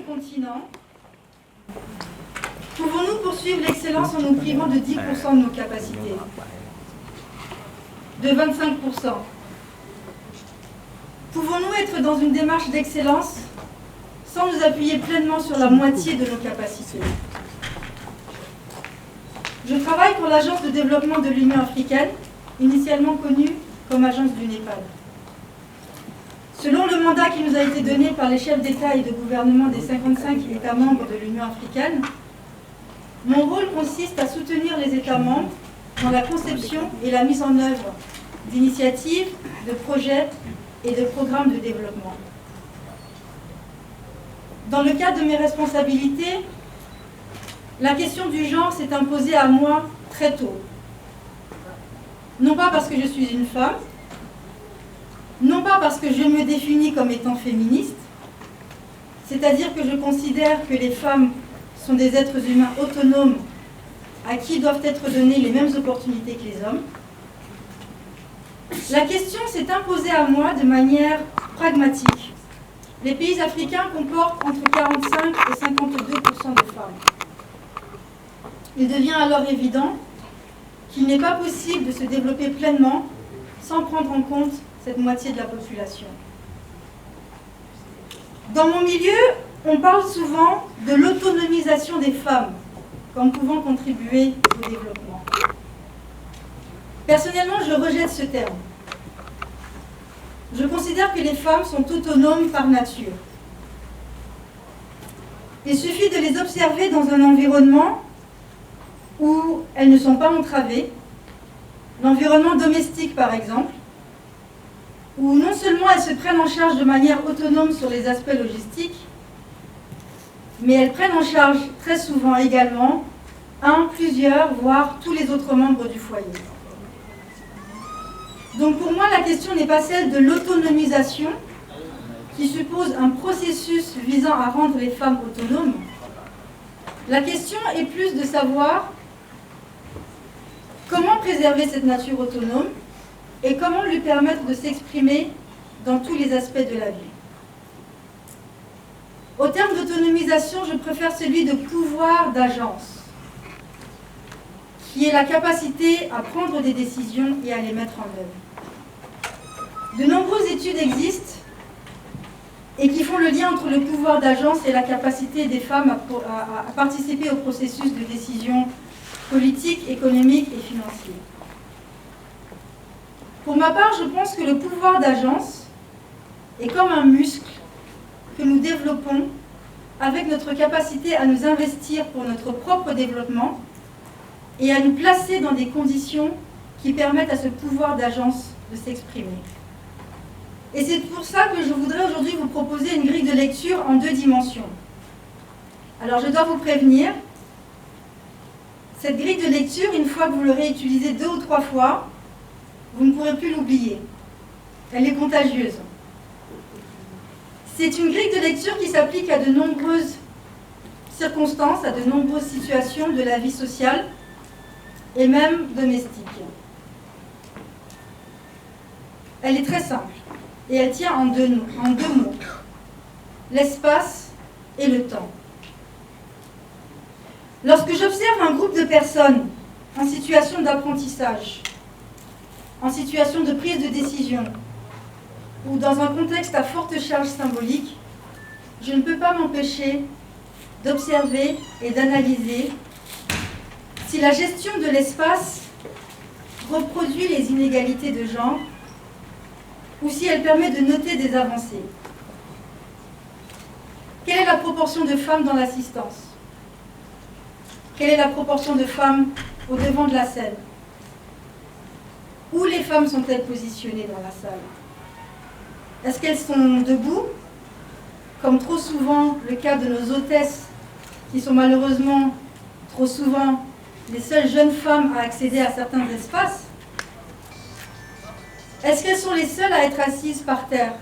continent, pouvons-nous poursuivre l'excellence en nous privant de 10% de nos capacités, de 25%? Pouvons-nous être dans une démarche d'excellence sans nous appuyer pleinement sur la moitié de nos capacités? Je travaille pour l'Agence de développement de l'Union africaine, initialement connue comme Agence du Népal. Selon le mandat qui nous a été donné par les chefs d'État et de gouvernement des 55 États membres de l'Union africaine, mon rôle consiste à soutenir les États membres dans la conception et la mise en œuvre d'initiatives, de projets et de programmes de développement. Dans le cadre de mes responsabilités, la question du genre s'est imposée à moi très tôt. Non pas parce que je suis une femme, non pas parce que je me définis comme étant féministe, c'est-à-dire que je considère que les femmes sont des êtres humains autonomes à qui doivent être données les mêmes opportunités que les hommes. La question s'est imposée à moi de manière pragmatique. Les pays africains comportent entre 45 et 52% de femmes. Il devient alors évident qu'il n'est pas possible de se développer pleinement sans prendre en compte cette moitié de la population. Dans mon milieu, on parle souvent de l'autonomisation des femmes comme pouvant contribuer au développement. Personnellement, je rejette ce terme. Je considère que les femmes sont autonomes par nature. Il suffit de les observer dans un environnement où elles ne sont pas entravées, l'environnement domestique par exemple, où non seulement elles se prennent en charge de manière autonome sur les aspects logistiques, mais elles prennent en charge très souvent également un, plusieurs, voire tous les autres membres du foyer. Donc pour moi, la question n'est pas celle de l'autonomisation, qui suppose un processus visant à rendre les femmes autonomes. La question est plus de savoir comment préserver cette nature autonome et comment lui permettre de s'exprimer dans tous les aspects de la vie. Au terme d'autonomisation, je préfère celui de pouvoir d'agence, qui est la capacité à prendre des décisions et à les mettre en œuvre. De nombreuses études existent et qui font le lien entre le pouvoir d'agence et la capacité des femmes à participer au processus de décision politique, économique et financier. Pour ma part, je pense que le pouvoir d'agence est comme un muscle que nous développons avec notre capacité à nous investir pour notre propre développement et à nous placer dans des conditions qui permettent à ce pouvoir d'agence de s'exprimer. Et c'est pour ça que je voudrais aujourd'hui vous proposer une grille de lecture en 2 dimensions. Alors je dois vous prévenir, cette grille de lecture, une fois que vous l'aurez utilisée 2 ou 3 fois, vous ne pourrez plus l'oublier. Elle est contagieuse. C'est une grille de lecture qui s'applique à de nombreuses circonstances, à de nombreuses situations de la vie sociale et même domestique. Elle est très simple et elle tient en deux mots. L'espace et le temps. Lorsque j'observe un groupe de personnes en situation d'apprentissage, en situation de prise de décision, ou dans un contexte à forte charge symbolique, je ne peux pas m'empêcher d'observer et d'analyser si la gestion de l'espace reproduit les inégalités de genre ou si elle permet de noter des avancées. Quelle est la proportion de femmes dans l'assistance? Quelle est la proportion de femmes au devant de la scène? Où les femmes sont-elles positionnées dans la salle? Est-ce qu'elles sont debout, comme trop souvent le cas de nos hôtesses, qui sont malheureusement trop souvent les seules jeunes femmes à accéder à certains espaces? Est-ce qu'elles sont les seules à être assises par terre,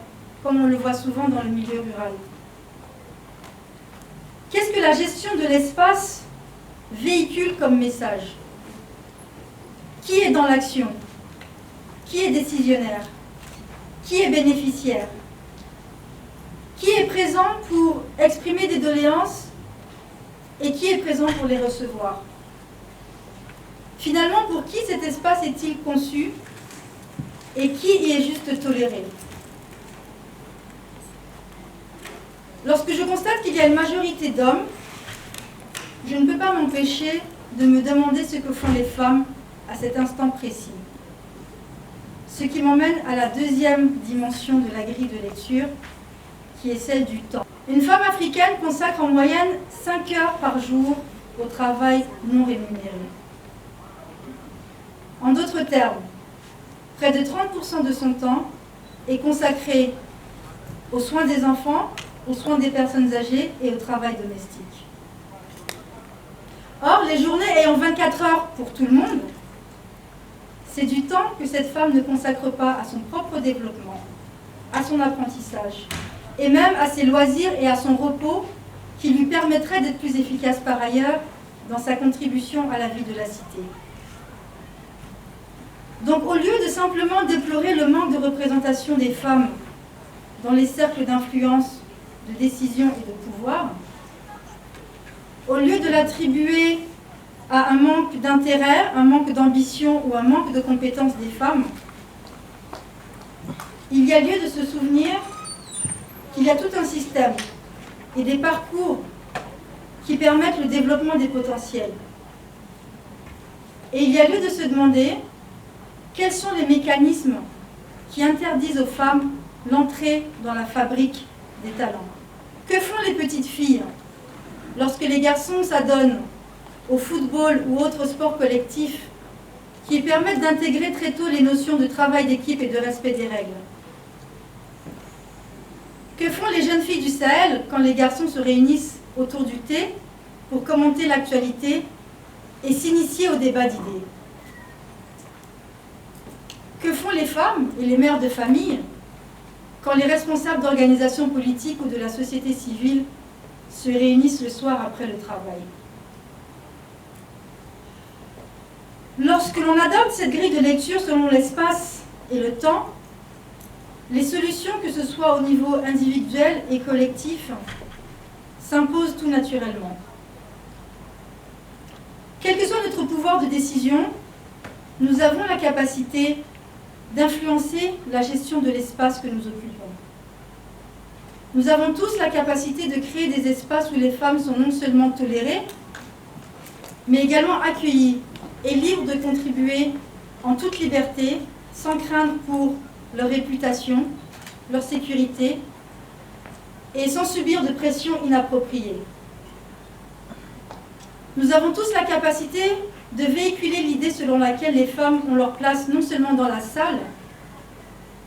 comme on le voit souvent dans le milieu rural? Qu'est-ce que la gestion de l'espace véhicule comme message? Qui est dans l'action? Qui est décisionnaire? Qui est bénéficiaire? Qui est présent pour exprimer des doléances et qui est présent pour les recevoir? Finalement, pour qui cet espace est-il conçu et qui y est juste toléré? Lorsque je constate qu'il y a une majorité d'hommes, je ne peux pas m'empêcher de me demander ce que font les femmes à cet instant précis. Ce qui m'emmène à la deuxième dimension de la grille de lecture, qui est celle du temps. Une femme africaine consacre en moyenne 5 heures par jour au travail non rémunéré. En d'autres termes, près de 30% de son temps est consacré aux soins des enfants, aux soins des personnes âgées et au travail domestique. Or, les journées ayant 24 heures pour tout le monde, c'est du temps que cette femme ne consacre pas à son propre développement, à son apprentissage, et même à ses loisirs et à son repos qui lui permettraient d'être plus efficace par ailleurs dans sa contribution à la vie de la cité. Donc, au lieu de simplement déplorer le manque de représentation des femmes dans les cercles d'influence, de décision et de pouvoir, au lieu de l'attribuer à un manque d'intérêt, un manque d'ambition ou un manque de compétences des femmes, il y a lieu de se souvenir qu'il y a tout un système et des parcours qui permettent le développement des potentiels. Et il y a lieu de se demander quels sont les mécanismes qui interdisent aux femmes l'entrée dans la fabrique des talents. Que font les petites filles lorsque les garçons s'adonnent au football ou autres sports collectifs qui permettent d'intégrer très tôt les notions de travail d'équipe et de respect des règles? Que font les jeunes filles du Sahel quand les garçons se réunissent autour du thé pour commenter l'actualité et s'initier au débat d'idées? Que font les femmes et les mères de famille quand les responsables d'organisations politiques ou de la société civile se réunissent le soir après le travail? Lorsque l'on adopte cette grille de lecture selon l'espace et le temps, les solutions, que ce soit au niveau individuel et collectif, s'imposent tout naturellement. Quel que soit notre pouvoir de décision, nous avons la capacité d'influencer la gestion de l'espace que nous occupons. Nous avons tous la capacité de créer des espaces où les femmes sont non seulement tolérées, mais également accueillies et libres de contribuer en toute liberté, sans craindre pour leur réputation, leur sécurité, et sans subir de pression inappropriée. Nous avons tous la capacité de véhiculer l'idée selon laquelle les femmes ont leur place non seulement dans la salle,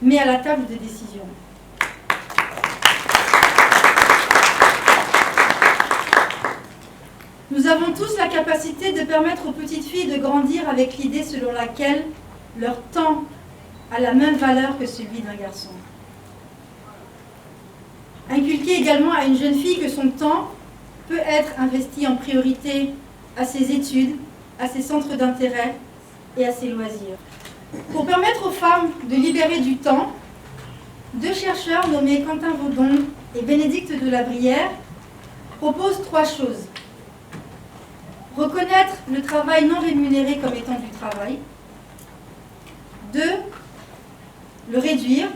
mais à la table de décision. Nous avons tous la capacité de permettre aux petites filles de grandir avec l'idée selon laquelle leur temps a la même valeur que celui d'un garçon. Inculquer également à une jeune fille que son temps peut être investi en priorité à ses études, à ses centres d'intérêt et à ses loisirs. Pour permettre aux femmes de libérer du temps, 2 chercheurs nommés Quentin Vaudon et Bénédicte de la Brière proposent 3 choses. Reconnaître le travail non rémunéré comme étant du travail. 2, le réduire.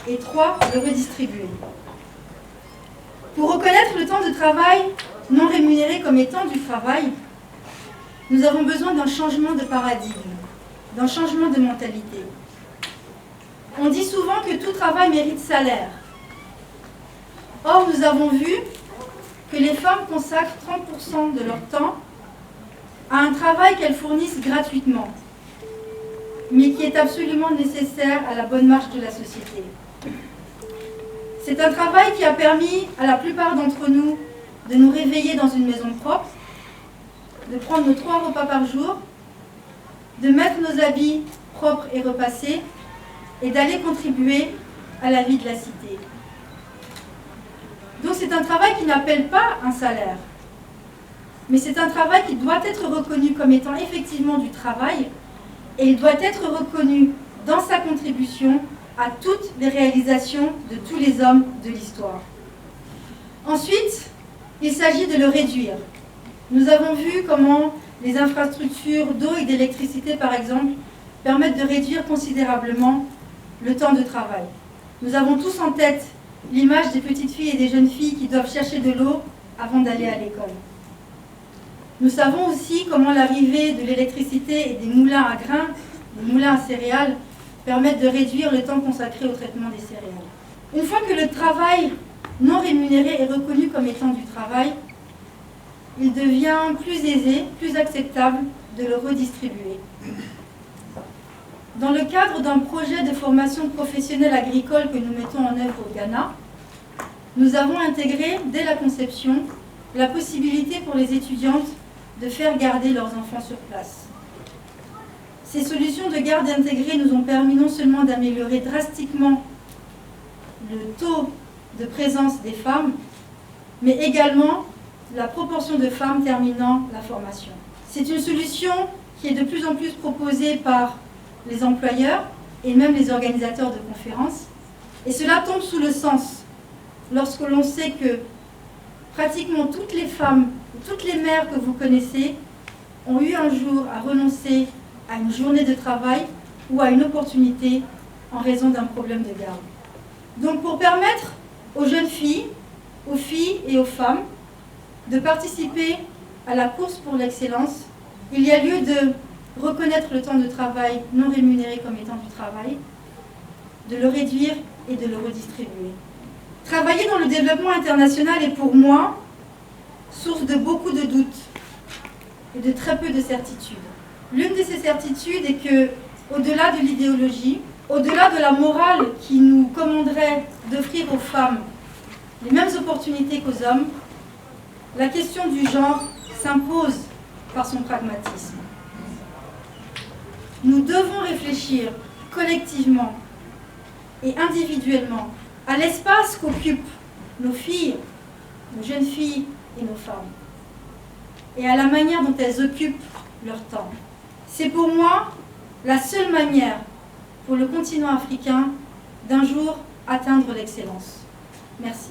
Et 3, le redistribuer. Pour reconnaître le temps de travail non rémunéré comme étant du travail, nous avons besoin d'un changement de paradigme, d'un changement de mentalité. On dit souvent que tout travail mérite salaire. Or, nous avons vu que les femmes consacrent 30% de leur temps à un travail qu'elles fournissent gratuitement, mais qui est absolument nécessaire à la bonne marche de la société. C'est un travail qui a permis à la plupart d'entre nous de nous réveiller dans une maison propre, de prendre nos 3 repas par jour, de mettre nos habits propres et repassés, et d'aller contribuer à la vie de la cité. Donc c'est un travail qui n'appelle pas un salaire, mais c'est un travail qui doit être reconnu comme étant effectivement du travail, et il doit être reconnu dans sa contribution à toutes les réalisations de tous les hommes de l'histoire. Ensuite, il s'agit de le réduire. Nous avons vu comment les infrastructures d'eau et d'électricité, par exemple, permettent de réduire considérablement le temps de travail. Nous avons tous en tête l'image des petites filles et des jeunes filles qui doivent chercher de l'eau avant d'aller à l'école. Nous savons aussi comment l'arrivée de l'électricité et des moulins à grains, des moulins à céréales, permettent de réduire le temps consacré au traitement des céréales. Une fois que le travail non rémunéré est reconnu comme étant du travail, il devient plus aisé, plus acceptable de le redistribuer. Dans le cadre d'un projet de formation professionnelle agricole que nous mettons en œuvre au Ghana, nous avons intégré, dès la conception, la possibilité pour les étudiantes de faire garder leurs enfants sur place. Ces solutions de garde intégrée nous ont permis non seulement d'améliorer drastiquement le taux de présence des femmes, mais également la proportion de femmes terminant la formation. C'est une solution qui est de plus en plus proposée par les employeurs et même les organisateurs de conférences. Et cela tombe sous le sens lorsque l'on sait que pratiquement toutes les femmes, toutes les mères que vous connaissez ont eu un jour à renoncer à une journée de travail ou à une opportunité en raison d'un problème de garde. Donc pour permettre aux jeunes filles, aux filles et aux femmes de participer à la course pour l'excellence, il y a lieu de reconnaître le temps de travail non rémunéré comme étant du travail, de le réduire et de le redistribuer. Travailler dans le développement international est pour moi source de beaucoup de doutes et de très peu de certitudes. L'une de ces certitudes est que, au-delà de l'idéologie, au-delà de la morale qui nous commanderait d'offrir aux femmes les mêmes opportunités qu'aux hommes, la question du genre s'impose par son pragmatisme. Nous devons réfléchir collectivement et individuellement à l'espace qu'occupent nos filles, nos jeunes filles et nos femmes, et à la manière dont elles occupent leur temps. C'est pour moi la seule manière pour le continent africain d'un jour atteindre l'excellence. Merci.